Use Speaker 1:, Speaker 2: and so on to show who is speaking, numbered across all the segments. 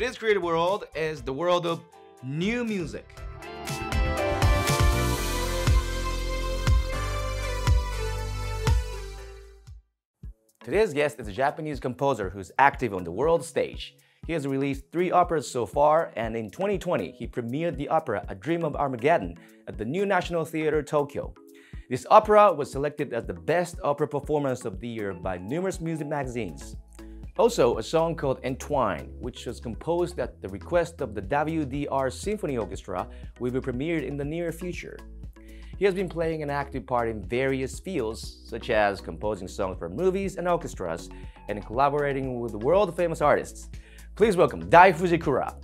Speaker 1: Today's creative world is the world of new music. Today's guest is a Japanese composer who's active on the world stage. He has released 3 operas so far, and in 2020, he premiered the opera A Dream of Armageddon at the New National Theatre, Tokyo. This opera was selected as the best opera performance of the year by numerous music magazines. Also, a song called Entwine, which was composed at the request of the WDR Symphony Orchestra, will be premiered in the near future. He has been playing an active part in various fields, such as composing songs for movies and orchestras, and collaborating with world-famous artists. Please welcome Dai Fujikura.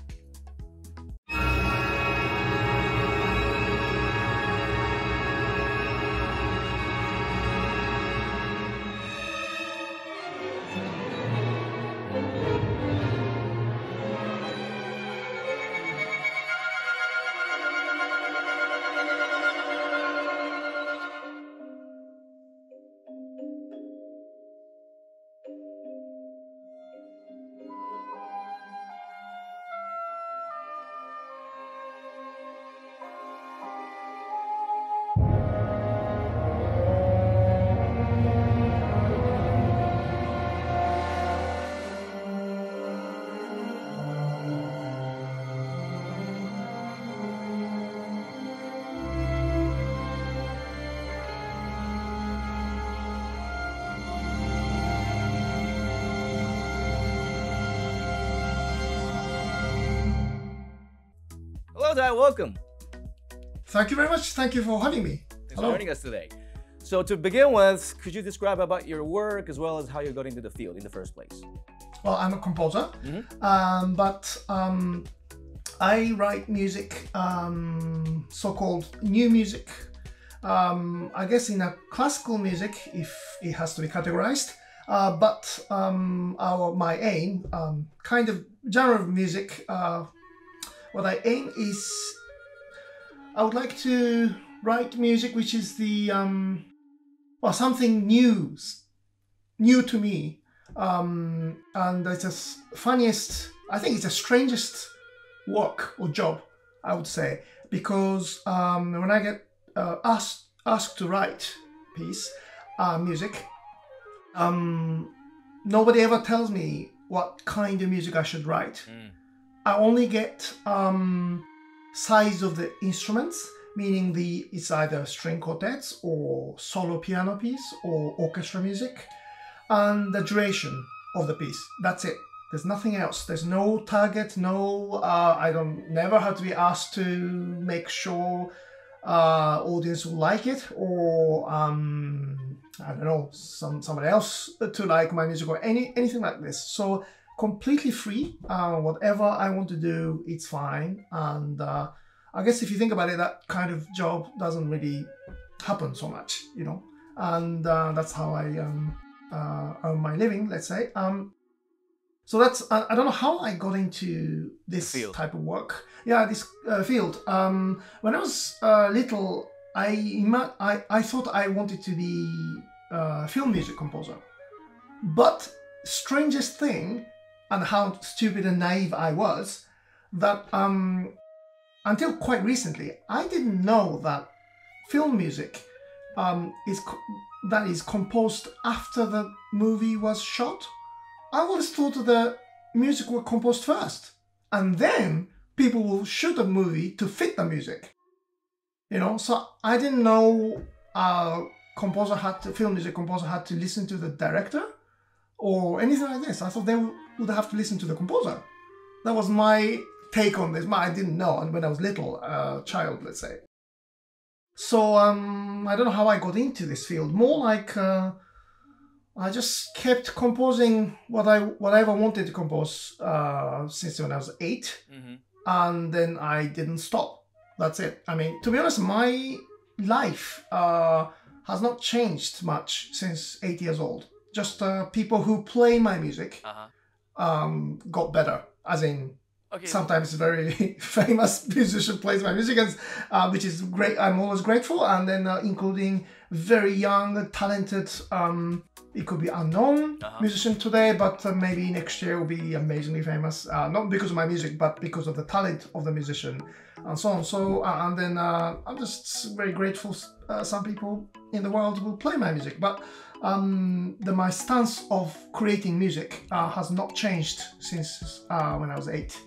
Speaker 1: Hello, Dai. Welcome.
Speaker 2: Thank you very much. Thank you for having me.
Speaker 1: Thanks for joining us today. So to begin with, could you describe about your work as well as how you got into the field in the first place?
Speaker 2: Well, I'm a composer, but I write music, so-called new music. I guess in a classical music, if it has to be categorized. But my aim, kind of genre of music, what I aim is, I would like to write music which is the, well, something new to me. And it's the funniest, I think it's the strangest work or job, I would say, because when I get asked to write music, nobody ever tells me what kind of music I should write. I only get size of the instruments, meaning it's either string quartets or solo piano piece or orchestra music, and the duration of the piece. That's it. There's nothing else. There's no target. No, I never have to be asked to make sure audience will like it, or I don't know, somebody else to like my music or anything like this. So completely free. Whatever I want to do, it's fine. And I guess if you think about it, that kind of job doesn't really happen so much, you know. And that's how I earn my living, let's say. So that's, I don't know how I got into this type of work. Yeah, this field. When I was little, I thought I wanted to be a film music composer. But strangest thing, and how stupid and naive I was, that until quite recently, I didn't know that film music is composed after the movie was shot. I always thought the music was composed first, and then people will shoot a movie to fit the music. You know, so I didn't know film music composer had to listen to the director or anything like this. I thought they would have to listen to the composer. That was my take on this. I didn't know, and when I was little, child, let's say. So I don't know how I got into this field. More like I just kept composing whatever I wanted to compose since when I was 8, and then I didn't stop. That's it. I mean, to be honest, my life has not changed much since 8 years old. Just people who play my music got better, as in sometimes very famous musician plays my music, which is great. I'm always grateful, and then including very young, talented, it could be unknown musician today, but maybe next year will be amazingly famous, not because of my music, but because of the talent of the musician and so on. So, and then I'm just very grateful some people in the world will play my music, but my stance of creating music has not changed since when I was 8.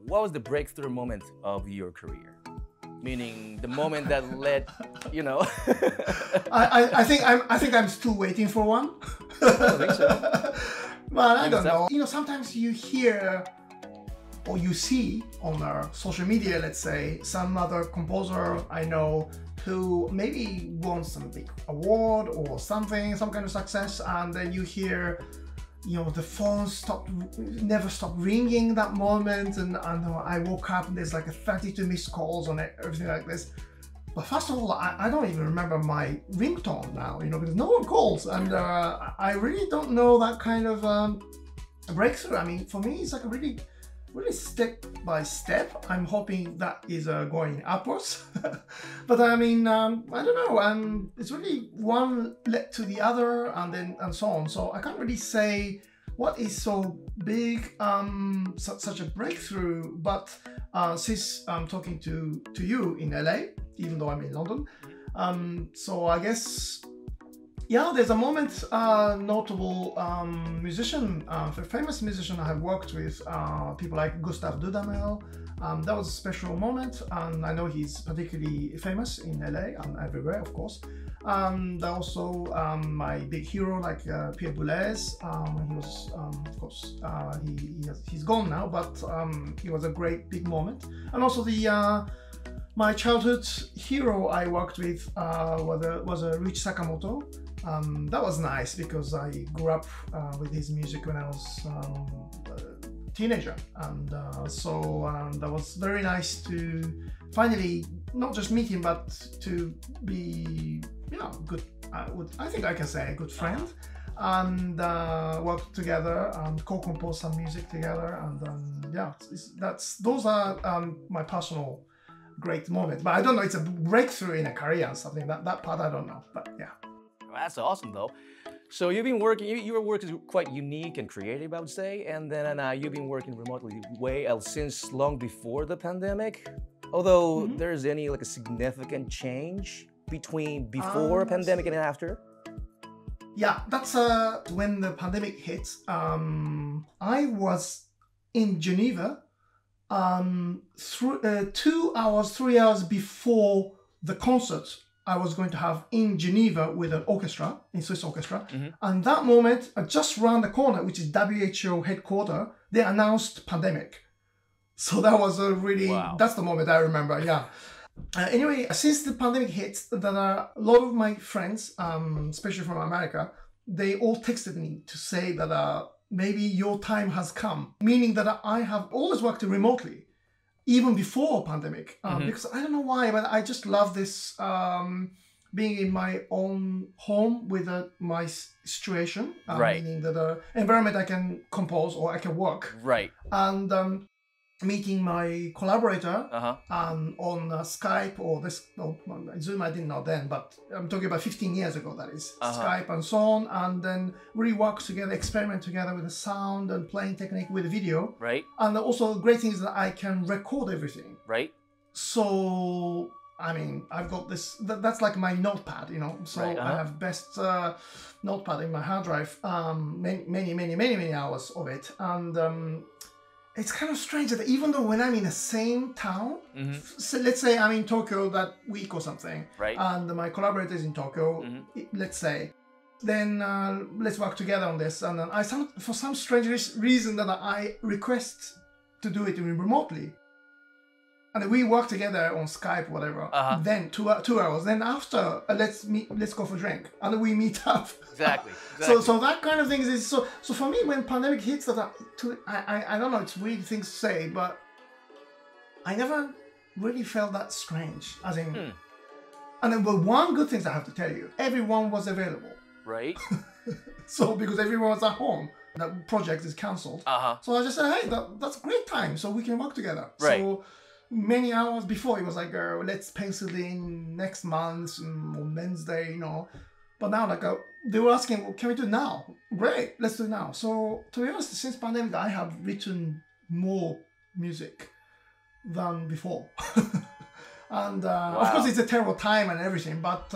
Speaker 1: What was the breakthrough moment of your career? Meaning the moment that led, you know.
Speaker 2: I think I'm still waiting for one.
Speaker 1: I don't think so.
Speaker 2: But I don't know. You know, sometimes you hear or you see on social media, let's say, some other composer I know who maybe won some big award or something, some kind of success, and then you hear, you know, the phone never stopped ringing that moment, and I woke up and there's like 32 missed calls on it, everything like this. But first of all, I don't even remember my ringtone now, you know, because no one calls, and I really don't know that kind of breakthrough. I mean, for me, it's like a really step by step. I'm hoping that is going upwards. But I mean, I don't know. It's really one led to the other, and so on. So I can't really say what is so big, such a breakthrough. But since I'm talking to you in LA, even though I'm in London, so I guess. Yeah, there's a moment, notable musician, famous musician I have worked with, people like Gustav Dudamel. That was a special moment, and I know he's particularly famous in LA and everywhere, of course. Also, my big hero like Pierre Boulez. He was, of course, he's gone now, but he was a great big moment. And also my childhood hero I worked with was Rich Sakamoto. That was nice because I grew up with his music when I was a teenager, and so that was very nice to finally not just meet him, but to be, you know, good. I think I can say a good friend, and work together and co-compose some music together, and yeah, those are my personal great moments. But I don't know, it's a breakthrough in a career or something. That part I don't know, but yeah.
Speaker 1: That's awesome, though. So you've been working. Your work is quite unique and creative, I would say. And then you've been working remotely since long before the pandemic. Although there's any like a significant change between before pandemic and after.
Speaker 2: Yeah, that's when the pandemic hit. I was in Geneva, 2 hours, 3 hours before the concert I was going to have in Geneva with an orchestra, in Swiss orchestra. And that moment, just around the corner, which is WHO headquarters, they announced pandemic. So that was a really, that's the moment I remember, yeah. Anyway, since the pandemic hit, there are a lot of my friends, especially from America, they all texted me to say that maybe your time has come, meaning that I have always worked remotely. Even before pandemic, because I don't know why, but I just love this being in my own home with my situation, meaning that the environment I can compose or I can work, and meeting my collaborator on Skype or Zoom. I didn't know then, but I'm talking about 15 years ago. That is Skype and so on, and then really work together, experiment together with the sound and playing technique with video. And also, the great thing is that I can record everything. So I mean, I've got this. That's like my notepad, you know. So I have best notepad in my hard drive. Many hours of it, and. It's kind of strange that even though when I'm in the same town, so let's say I'm in Tokyo that week or something, and my collaborator is in Tokyo, let's say, then let's work together on this. And then for some strange reason that I request to do it remotely. And we work together on Skype, whatever. Then 2 hours. Then after, let's go for a drink, and we meet up.
Speaker 1: Exactly.
Speaker 2: So that kind of thing is so for me when pandemic hits, that I don't know, it's weird things to say, but I never really felt that strange. As in, and then one good thing I have to tell you, everyone was available. So because everyone was at home, that project is cancelled. So I just said, hey, that's a great time, so we can work together. So many hours before. It was like, let's pencil in next month on Wednesday, But now, like, they were asking, well, can we do it now? Great, let's do it now. So, to be honest, since pandemic, I have written more music than before. And of course, it's a terrible time and everything. But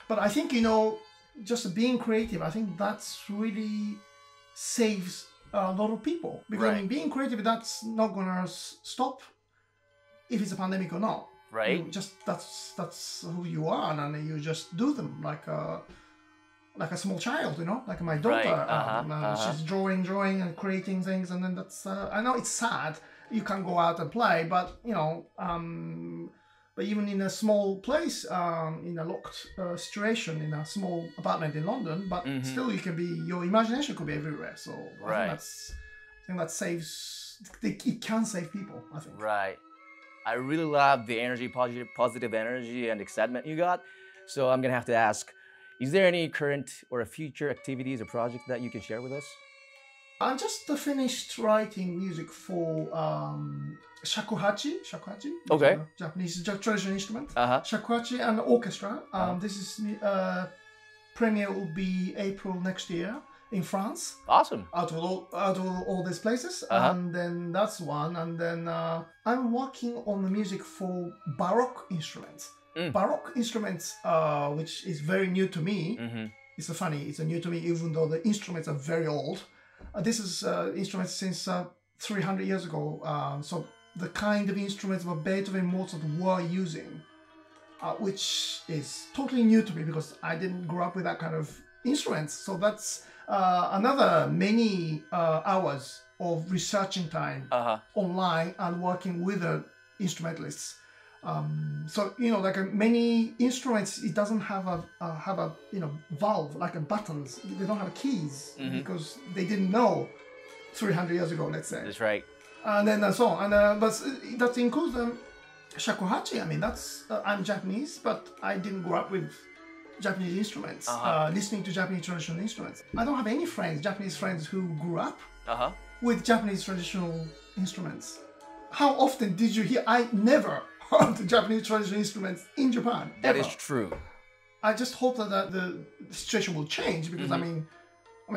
Speaker 2: I think, just being creative, I think that's really saves a lot of people. Because, I mean, being creative, that's not going to stop if it's a pandemic or not.
Speaker 1: Right.
Speaker 2: That's who you are, and you just do them like a small child, like my daughter. She's drawing and creating things, and then that's. I know it's sad you can't go out and play, but but even in a small place, in a locked situation, in a small apartment in London, but still your imagination could be everywhere. So I think that saves. It can save people, I think.
Speaker 1: Right. I really love the energy, positive energy and excitement you got. So I'm gonna have to ask, is there any current or future activities or projects that you can share with us?
Speaker 2: I just finished writing music for shakuhachi.
Speaker 1: Okay.
Speaker 2: Japanese traditional instrument.
Speaker 1: Uh-huh.
Speaker 2: Shakuhachi and orchestra. This is premiere will be April next year in France.
Speaker 1: Awesome.
Speaker 2: Out of all these places. And then that's one. And then I'm working on the music for Baroque instruments. Baroque instruments, which is very new to me. It's new to me, even though the instruments are very old. This is instruments since 300 years ago. So the kind of instruments that Beethoven and Mozart were using, which is totally new to me because I didn't grow up with that kind of instruments. So that's another many hours of researching time online and working with the instrumentalists. So like many instruments, it doesn't have a valve like a buttons. They don't have keys because they didn't know 300 years ago. Let's say
Speaker 1: that's right.
Speaker 2: And then so on. But that includes shakuhachi. I mean, that's I'm Japanese, but I didn't grow up with Japanese instruments. Listening to Japanese traditional instruments. I don't have any Japanese friends who grew up with Japanese traditional instruments. How often did you hear? I never heard the Japanese traditional instruments in Japan.
Speaker 1: That
Speaker 2: ever.
Speaker 1: is true.
Speaker 2: I just hope that the situation will change because I mean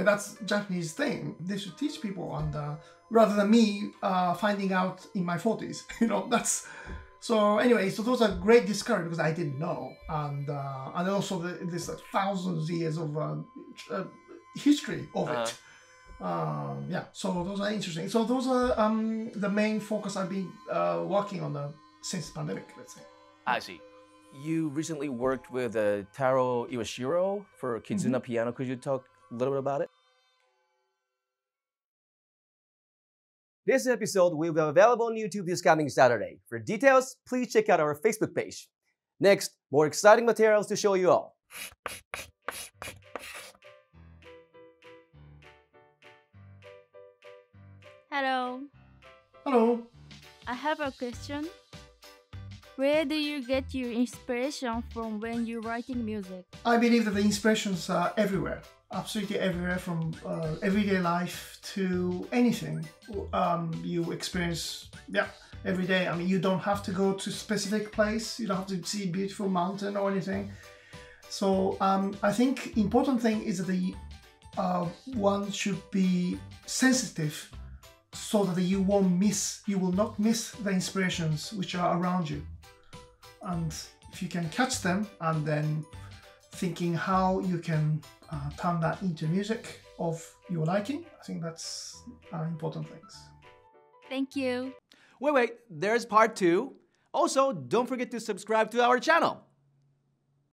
Speaker 2: that's Japanese thing. They should teach people, and rather than me finding out in my 40s, that's. So anyway, so those are great discovery because I didn't know, and also this thousands of years of history of it. So those are interesting. So those are the main focus I've been working on since pandemic, let's say.
Speaker 1: I see. You recently worked with Taro Iwashiro for Kizuna Piano. Could you talk a little bit about it? This episode will be available on YouTube this coming Saturday. For details, please check out our Facebook page. Next, more exciting materials to show you all.
Speaker 3: Hello.
Speaker 2: Hello.
Speaker 3: I have a question. Where do you get your inspiration from when you're writing music?
Speaker 2: I believe that the inspirations are everywhere. Absolutely everywhere, from everyday life to anything you experience every day. I mean, you don't have to go to a specific place. You don't have to see a beautiful mountain or anything. So I think important thing is that one should be sensitive so that you will not miss the inspirations which are around you. And if you can catch them and then thinking how you can turn that into music of your liking, I think that's important things.
Speaker 3: Thank you.
Speaker 1: Wait, there's part 2. Also, don't forget to subscribe to our channel.